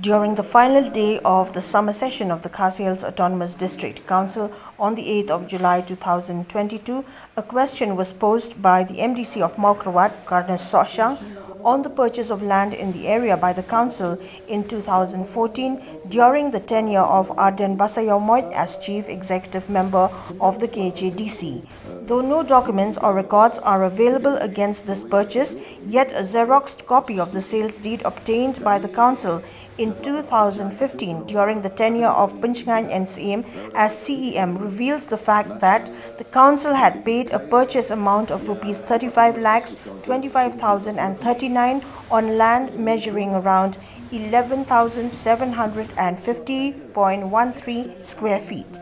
During the final day of the summer session of the Khasi Hills Autonomous District Council on the 8th of July 2022, a question was posed by the MDC of Mawkyrwat, Carnes Sohshang, on the purchase of land in the area by the council in 2014 during the tenure of Ardent Basaiawmoit as Chief Executive Member of the Khasi. Though no documents or records are available against this purchase, yet a Xeroxed copy of the sales deed obtained by the council in 2015 during the tenure of Pinchngan NCM as CEM reveals the fact that the council had paid a purchase amount of Rs 35,25,039 on land measuring around 11,750.13 square feet.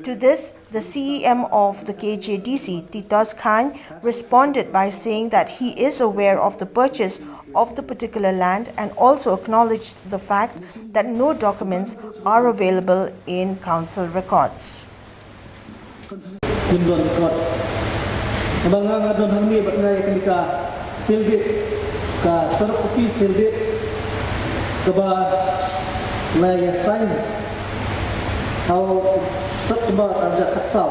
To this, the CEM of the KJDC, Titos Khan, responded by saying that he is aware of the purchase of the particular land and also acknowledged the fact that no documents are available in council records. Sebab ada katsau,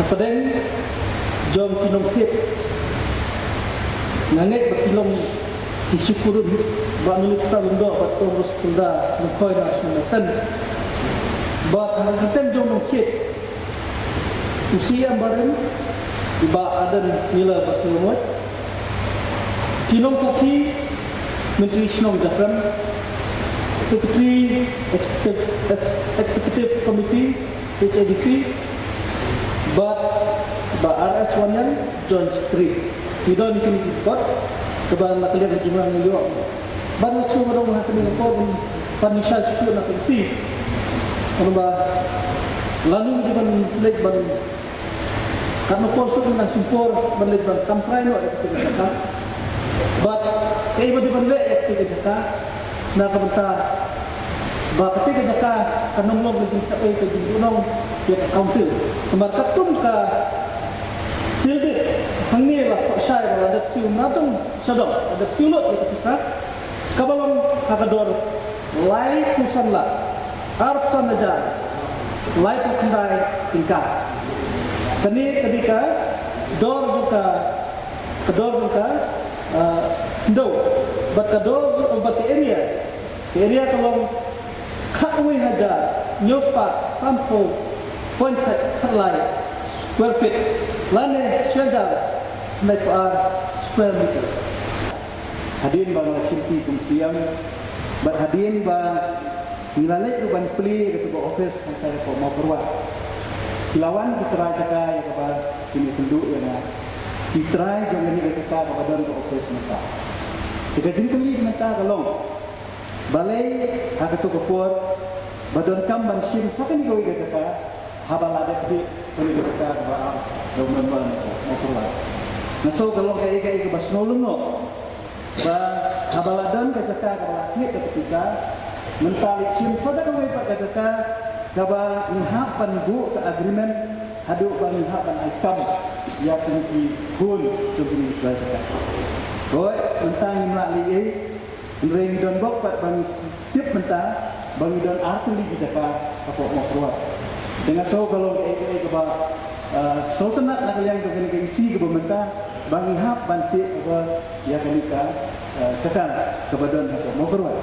apa dan jom kinong kit, nanget berkilong disyukurun, bak nulis talung doa, bak terus tunda mengkoi nasional ten, bak hantar jom kit, usia baru, bak ada nilai Basaiawmoit, kinong sakhi, Menteri Shillong Jakran, Secretary Executive Committee HADC, but RS Wanyan John Secretary. Tidak mungkin ikut kepada naklian jumlah miliar. Baru semua orang hakimi lapor panisal itu nak isi. Kalau lalu di lek ban karena kursus nak simpor balik ban kamprai no ada kita cakap. But ibu di ban lek kita cakap nak kebentar. Bahawa ketika jaka kanunglong menjadi sampai ke jingunong pihak council kemar katung ke sildet hangni lah pak syai ada siu natung sadong ada siu lot yang pisah kabalong hakador lai pusan lah arpsan aja lai pukandai tingkah kini ketika dor juga do bat kador bat area kalau Kawai hajar, nyofa, sampo, point kalai, square feet, lane syajar, naik square meters. Hadirin bang simpi kumsiam, bat hadirin bang nilalek ruban peli ketua office sampai ke Mawkyrwat. Kilawan kita rajakan yang kabar kini penduduk yang kita jangan ini kita kepada ke office mereka. Kita jengkeli mereka kalau balai hak itu kepor badon kam bansim sakan goi kata habal ada di boleh kata ba government Mawkyrwat naso kalau kai ke basnolong no ba habaladon kata ka laki ke pisa mentali sim sada goi pak kata ka ba nihapan bu ke agreement hadu ba nihapan ikam ya tinggi hun sebelum kata goi tentang melalui Remi don bok pat bang tip mentah bang don arti di Jakarta apa Mawkyrwat dengan so kalau ke ba so tenak nak yang ke isi ke mentah bang ihap bantik apa ya kenika cakap kepada Mawkyrwat